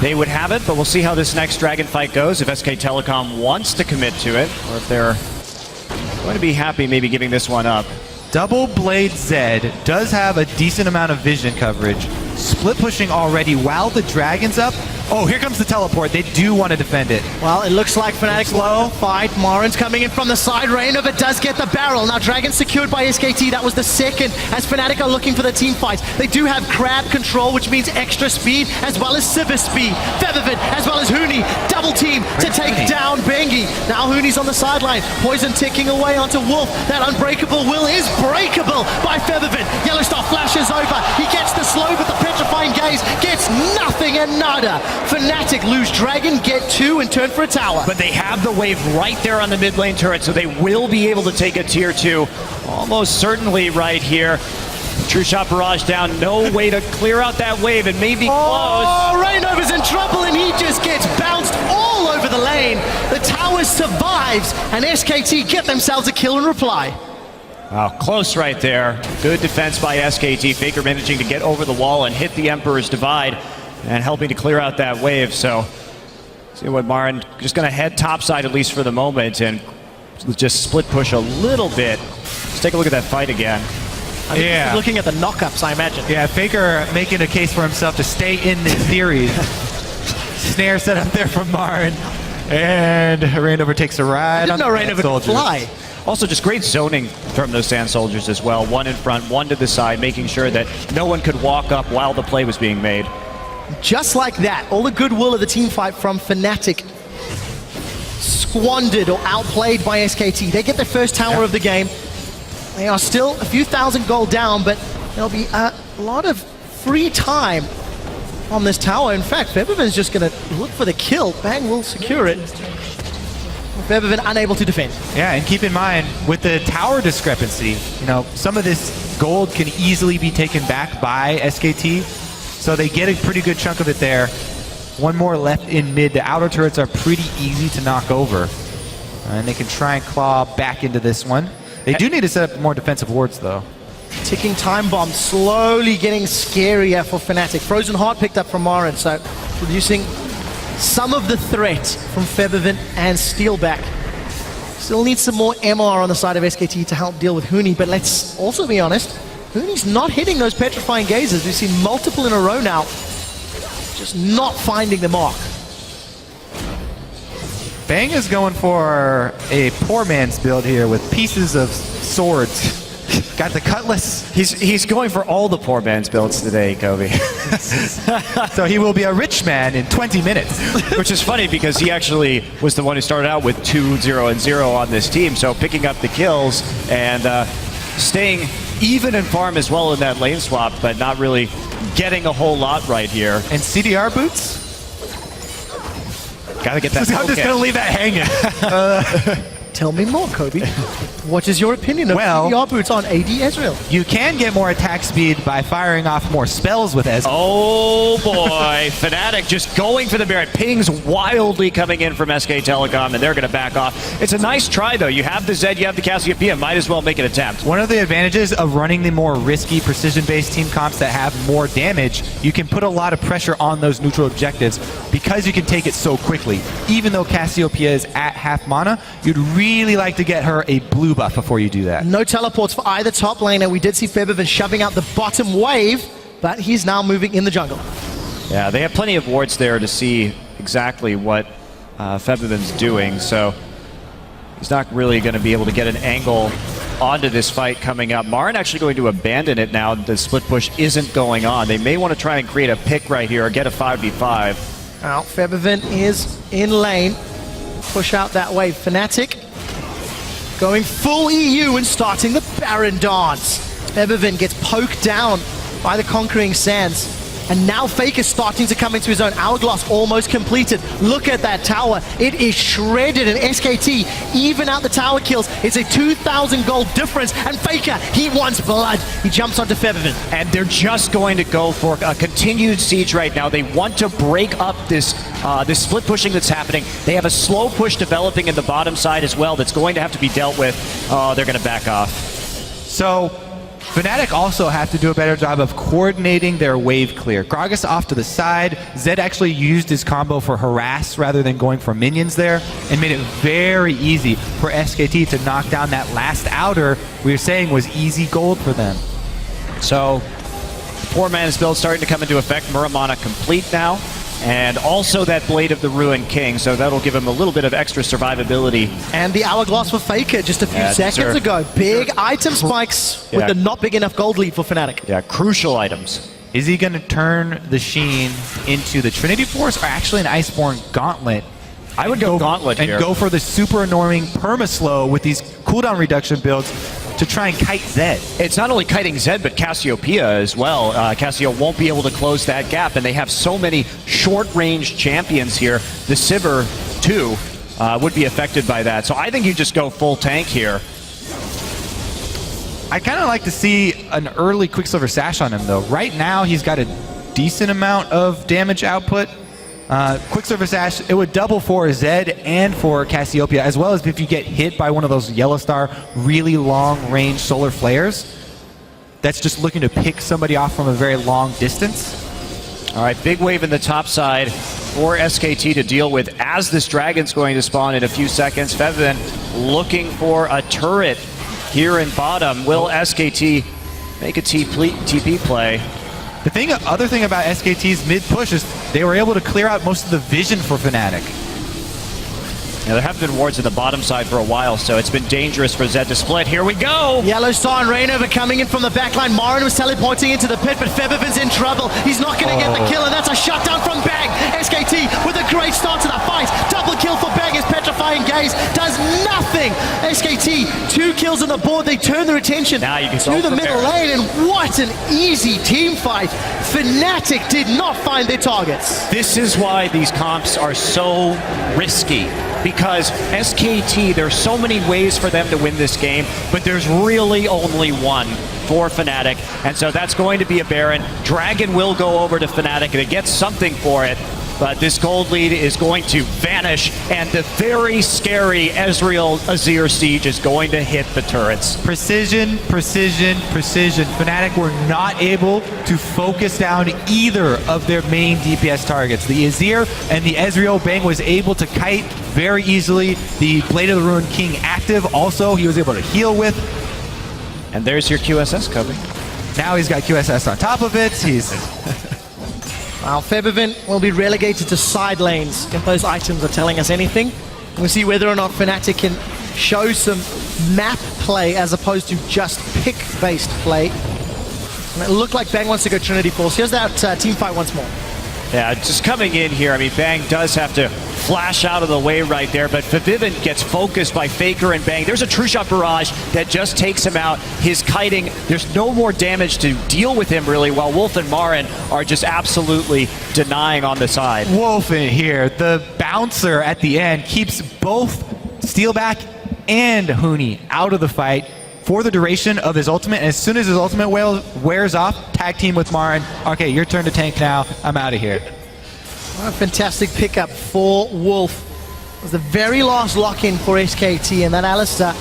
they would have it, but we'll see how this next Dragon fight goes, if SK Telecom wants to commit to it, or if they're going to be happy maybe giving this one up. Double Blade Zed does have a decent amount of vision coverage. Split pushing already while the Dragon's up. Oh, here comes the teleport. They do want to defend it. Well, it looks like Fnatic's low fight. Marin's coming in from the side. Reignover does get the barrel. Now Dragon secured by SKT. That was the second as Fnatic are looking for the team fights. They do have crab control, which means extra speed as well as Sivir speed. Febivin as well as Huni. Double team to take down Bengi. Now Huni's on the sideline. Poison ticking away onto Wolf. That unbreakable will is breakable by Febivin. Yellowstar flashes over. He gets the slow, but the petrifying gaze gets nothing and nada. Fnatic lose Dragon, get 2, and turn for a tower. But they have the wave right there on the mid lane turret, so they will be able to take a tier 2 almost certainly right here. True shot barrage down, no way to clear out that wave. It may be close. Oh, Reignover's in trouble, and he just gets bounced all over the lane. The tower survives, and SKT get themselves a kill in reply. Oh, close right there. Good defense by SKT. Faker managing to get over the wall and hit the Emperor's Divide and helping to clear out that wave. So, see what Marin just going to head topside at least for the moment. And just split push a little bit. Let's take a look at that fight again. I mean, this is looking at the knockups, I imagine. Yeah, Faker making a case for himself to stay in this series. Snare set up there from Marin. And Rainover takes a ride. I didn't know Rainover could fly. Also, just great zoning from those Sand Soldiers as well. One in front, one to the side, making sure that no one could walk up while the play was being made. Just like that, all the goodwill of the team fight from Fnatic squandered or outplayed by SKT. They get their first tower of the game. They are still a few thousand gold down, but there'll be a lot of free time on this tower. In fact, Febiven's just going to look for the kill. Bang will secure it. Febiven unable to defend. Yeah, and keep in mind, with the tower discrepancy, you know, some of this gold can easily be taken back by SKT, so they get a pretty good chunk of it there. One more left in mid. The outer turrets are pretty easy to knock over, and they can try and claw back into this one. They do need to set up more defensive wards, though. Ticking time bomb slowly getting scarier for Fnatic. Frozen Heart picked up from Marin, so reducing some of the threat from Febiven and Steelback. Still needs some more MR on the side of SKT to help deal with Huni, but let's also be honest, Huni's not hitting those petrifying gazers. We've seen multiple in a row now, just not finding the mark. Bang is going for a poor man's build here with pieces of swords. Got the cutlass. He's going for all the poor man's builds today, Kobe. So he will be a rich man in 20 minutes. Which is funny because he actually was the one who started out with 2-0-0 on this team. So picking up the kills and staying even in farm as well in that lane swap, but not really getting a whole lot right here. And CDR boots? Gotta get that. I'm just gonna leave that hanging. Tell me more, Kobe. What is your opinion of CDR boots on AD Ezreal? You can get more attack speed by firing off more spells with Ezreal. Oh boy, Fnatic just going for the Baron. Pings wildly coming in from SK Telecom, and they're going to back off. It's a nice try, though. You have the Zed, you have the Cassiopeia. Might as well make an attempt. One of the advantages of running the more risky, precision-based team comps that have more damage, you can put a lot of pressure on those neutral objectives because you can take it so quickly. Even though Cassiopeia is at half mana, you'd really like to get her a blue buff before you do that. No teleports for either top laner. We did see Febiven shoving out the bottom wave, but he's now moving in the jungle. Yeah, they have plenty of wards there to see exactly what Febiven's doing, so he's not really going to be able to get an angle onto this fight coming up. Marin actually going to abandon it now. The split push isn't going on. They may want to try and create a pick right here or get a 5v5. Now, Febiven is in lane. Push out that wave. Fnatic going full EU and starting the Baron dance. Febiven gets poked down by the Conquering Sands. And now Fake is starting to come into his own. Hourglass almost completed. Look at that tower. It is shredded, and SKT even out the tower kills. It's a 2,000 gold difference, and Faker, he wants blood. He jumps onto Febiven. And they're just going to go for a continued siege right now. They want to break up this this split pushing that's happening. They have a slow push developing in the bottom side as well that's going to have to be dealt with. They're going to back off. So Fnatic also have to do a better job of coordinating their wave clear. Gragas off to the side. Zed actually used his combo for harass rather than going for minions there and made it very easy for SKT to knock down that last outer we were saying was easy gold for them. So, poor man's build starting to come into effect. Muramana complete now. And also that Blade of the Ruined King, so that'll give him a little bit of extra survivability. And the Hourglass for Faker just a few seconds ago. Big item spikes with the not big enough gold lead for Fnatic. Yeah, crucial items. Is he going to turn the Sheen into the Trinity Force or actually an Iceborne Gauntlet? I would go Gauntlet here. And go for the super annoying perma-slow with these cooldown reduction builds to try and kite Zed. It's not only kiting Zed, but Cassiopeia as well. Cassio won't be able to close that gap, and they have so many short-range champions here. The Sivir, too, would be affected by that. So I think you just go full tank here. I kind of like to see an early Quicksilver Sash on him, though. Right now, he's got a decent amount of damage output. Quicksilver Sash, it would double for Zed and for Cassiopeia, as well as if you get hit by one of those Yellow Star really long-range solar flares that's just looking to pick somebody off from a very long distance. All right, big wave in the top side for SKT to deal with as this Dragon's going to spawn in a few seconds. Febiven looking for a turret here in bottom. Will SKT make a TP play? The other thing about SKT's mid push is they were able to clear out most of the vision for Fnatic. Now, there have been wards in the bottom side for a while, so it's been dangerous for Zed to split. Here we go! Yellow Star and Rainover coming in from the backline. Marin was teleporting into the pit, but Febiven's in trouble. He's not going to get the kill, and that's a shutdown from Bang. SKT with a great start to the fight. Double kill for Bang as Petrifying Gaze does nothing. SKT, 2 kills on the board. They turn their attention now you can to the middle lane, and what an easy team fight. Fnatic did not find their targets. This is why these comps are so risky. Because SKT, there's so many ways for them to win this game, but there's really only one for Fnatic. And so that's going to be a Baron. Dragon will go over to Fnatic and it gets something for it. But this gold lead is going to vanish, and the very scary Ezreal Azir Siege is going to hit the turrets. Precision, precision, precision. Fnatic were not able to focus down either of their main DPS targets. The Azir and the Ezreal. Bang was able to kite very easily. The Blade of the Ruined King active also, he was able to heal with. And there's your QSS coming. Now he's got QSS on top of it. He's... Well, Febiven will be relegated to side lanes if those items are telling us anything. We'll see whether or not Fnatic can show some map play as opposed to just pick-based play. And it looked like Bang wants to go Trinity Force. Here's that team fight once more. Yeah, just coming in here, I mean, Bang does have to flash out of the way right there, but Febiven gets focused by Faker and Bang. There's a True Shot Barrage that just takes him out. His kiting, there's no more damage to deal with him really, while Wolf and Marin are just absolutely denying on the side. Wolf in here, the bouncer at the end keeps both Steelback and Huni out of the fight for the duration of his ultimate. And as soon as his ultimate wears off, tag team with Marin. Okay, your turn to tank now. I'm out of here. What a fantastic pickup for Wolf. It was the very last lock-in for SKT, and that Alistar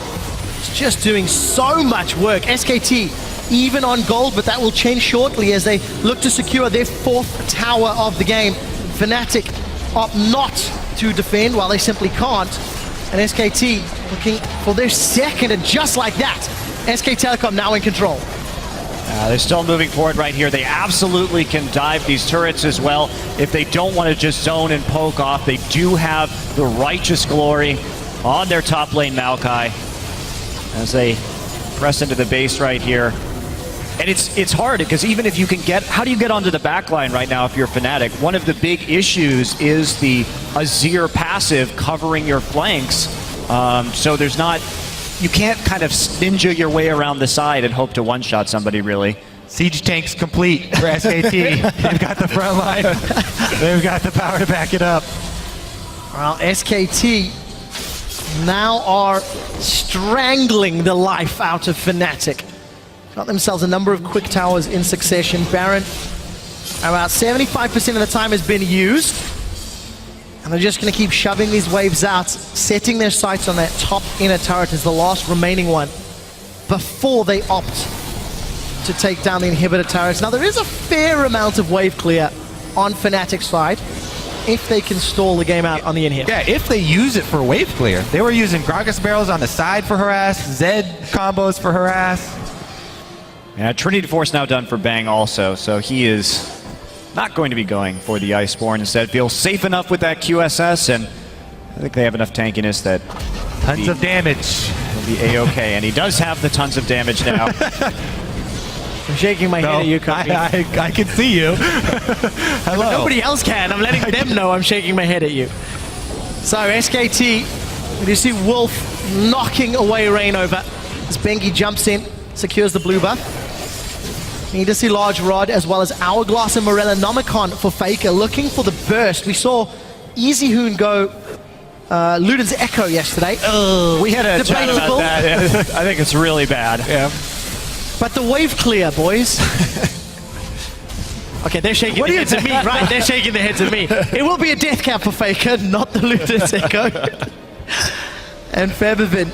is just doing so much work. SKT even on gold, but that will change shortly as they look to secure their 4th tower of the game. Fnatic opt not to defend while they simply can't. And SKT looking for their 2nd, and just like that, SK Telecom now in control. They're still moving forward right here. They absolutely can dive these turrets as well. If they don't want to just zone and poke off, they do have the Righteous Glory on their top lane Maokai as they press into the base right here. And it's hard because even if you can get, how do you get onto the back line right now if you're Fnatic? One of the big issues is the Azir passive covering your flanks. So there's not, you can't kind of ninja your way around the side and hope to one-shot somebody, really. Siege tanks complete for SKT. They've got the front line. They've got the power to back it up. Well, SKT now are strangling the life out of Fnatic. Got themselves a number of quick towers in succession. Baron, about 75% of the time has been used. And they're just going to keep shoving these waves out, setting their sights on that top inner turret as the last remaining one before they opt to take down the inhibitor turrets. Now, there is a fair amount of wave clear on Fnatic's side if they can stall the game out on the inhib. Yeah, if they use it for wave clear. They were using Gragas barrels on the side for harass, Zed combos for harass. Yeah, Trinity Force now done for Bang also, so he is not going to be going for the Iceborne. Instead, feels safe enough with that QSS, and I think they have enough tankiness that tons of damage. Will be A-okay, and he does have the tons of damage now. I'm shaking my head at you, Copy. I can see you. Hello. But nobody else can. I'm letting them know I'm shaking my head at you. So SKT, you see Wolf knocking away Rainover as Bengi jumps in, secures the blue buff. Need to see Large Rod as well as Hourglass and Morella Nomicon for Faker, looking for the burst. We saw Easy Hoon go Luden's Echo yesterday. We had a chat about that. I think it's really bad. Yeah. But the wave clear, boys. Okay, they're shaking their heads at me, right? They're shaking their heads at me. It will be a death cap for Faker, not the Luden's Echo. And Febiven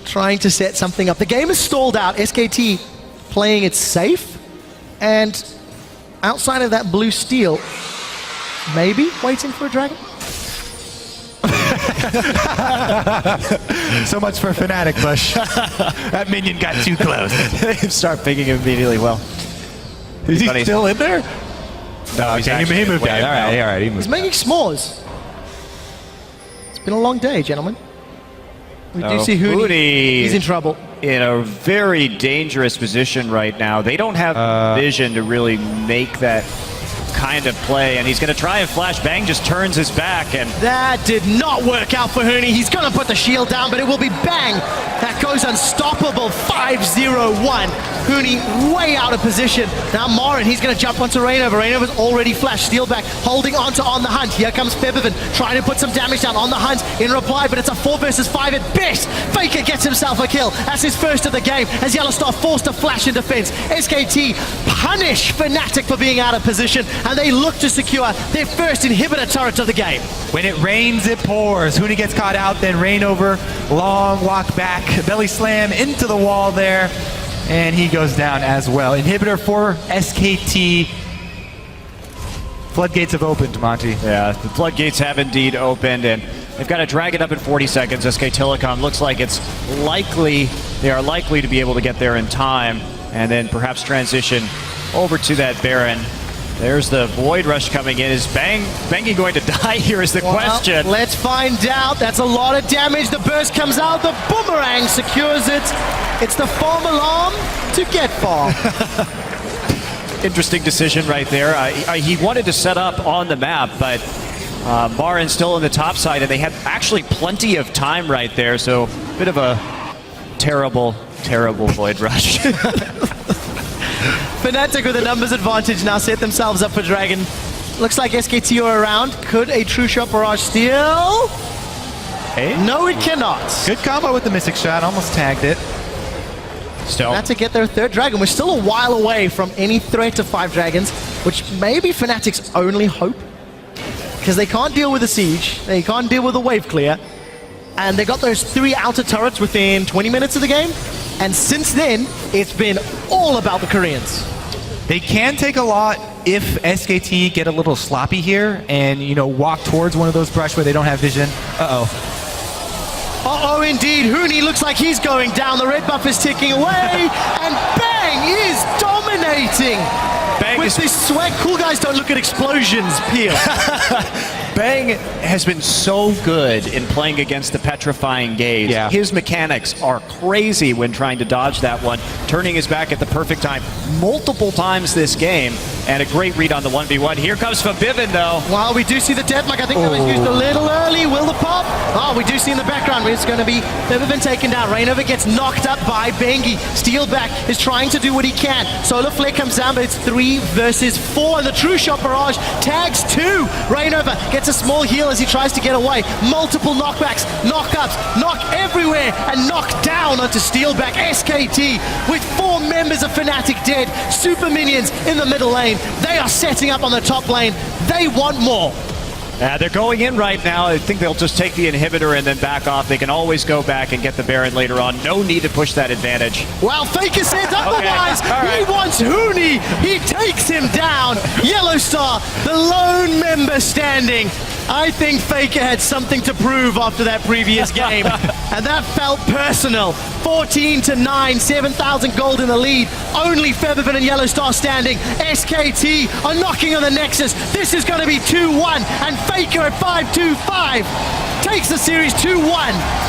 trying to set something up. The game is stalled out. SKT playing it safe. And outside of that blue steel, maybe waiting for a dragon? So much for Fanatic, Bush. That minion got too close. They start picking him immediately. Well, Is he still in there? no, he's Okay, he actually moved out. All right. He moved He's making s'mores. It's been a long day, gentlemen. We do see Hooney. He's in trouble. In a very dangerous position right now. They don't have vision to really make that kind of play, and he's going to try and flash. Bang just turns his back, and That did not work out for Hooney. He's going to put the shield down, but it will be Bang. That goes unstoppable. 5-0-1. Hooney way out of position. Now Morin, he's going to jump onto Rainover. Rainover's already flashed. Steel back, holding onto On The Hunt. Here comes Febiven, trying to put some damage down. On The Hunt in reply, but it's a 4 versus 5 at best. Faker gets himself a kill. That's his first of the game, as Yellowstar forced to flash in defense. SKT punish Fnatic for being out of position, and they look to secure their first inhibitor turret of the game. When it rains, it pours. Hooney gets caught out, then Rainover, long walk back, belly slam into the wall there, and he goes down as well. Inhibitor for SKT. Floodgates have opened, Monty. yeah, the floodgates have indeed opened, and they've got to drag it up in 40 seconds. SK Telecom looks like they are likely to be able to get there in time, and then perhaps transition over to that Baron. There's the Void Rush coming in. Is Bangy going to die here is the question. Let's find out. That's a lot of damage. The burst comes out. The boomerang secures it. It's the farm alarm to get farm. Interesting decision right there. He wanted to set up on the map, but Marin's still on the top side, and they had actually plenty of time right there, so a bit of a terrible, terrible Void Rush. Fnatic with a numbers advantage now set themselves up for Dragon. Looks like SKT are around. Could a true shot barrage steal? Hey. No, it cannot. Good combo with the Mystic Shot, almost tagged it. Still, Fnatic get their third Dragon. We're still a while away from any threat to 5 Dragons, which may be Fnatic's only hope. Because they can't deal with the siege, they can't deal with the wave clear, and they got those 3 outer turrets within 20 minutes of the game. And since then, it's been all about the Koreans. They can take a lot if SKT get a little sloppy here and, you know, walk towards one of those brush where they don't have vision. Uh-oh, indeed. Hooney looks like he's going down. The red buff is ticking away, and Bang is dominating. With this swag, cool guys don't look at explosions, Peel. Bang has been so good in playing against the Petrifying Gaze. Yeah. His mechanics are crazy when trying to dodge that one, turning his back at the perfect time multiple times this game, and a great read on the 1v1. Here comes Fabivin, though. Well, we do see the deathmark. I think that was used a little early. Will the pop? Oh, we do see in the background it's going to be Fabivin taken down. Rainover gets knocked up by Bengi. Steelback is trying to do what he can. Solar Flare comes down, but it's 3 versus 4, and the true shot barrage tags 2. Rainover gets a small heal as he tries to get away. Multiple knockbacks, knockups, knock everywhere, and knock down onto Steelback. SKT with 4 members of Fnatic dead. Super minions in the middle lane. They are setting up on the top lane. They want more. They're going in right now. I think they'll just take the inhibitor and then back off. They can always go back and get the Baron later on. No need to push that advantage. Well, Faker says otherwise. Okay. All right. He wants Hooney. He takes him down. Yellowstar, the lone member standing. I think Faker had something to prove after that previous game, and that felt personal. 14-9, 7,000 gold in the lead. Only Featherfin and Yellowstar standing. SKT are knocking on the Nexus. This is going to be 2-1, and Faker at 5-2-5 takes the series 2-1.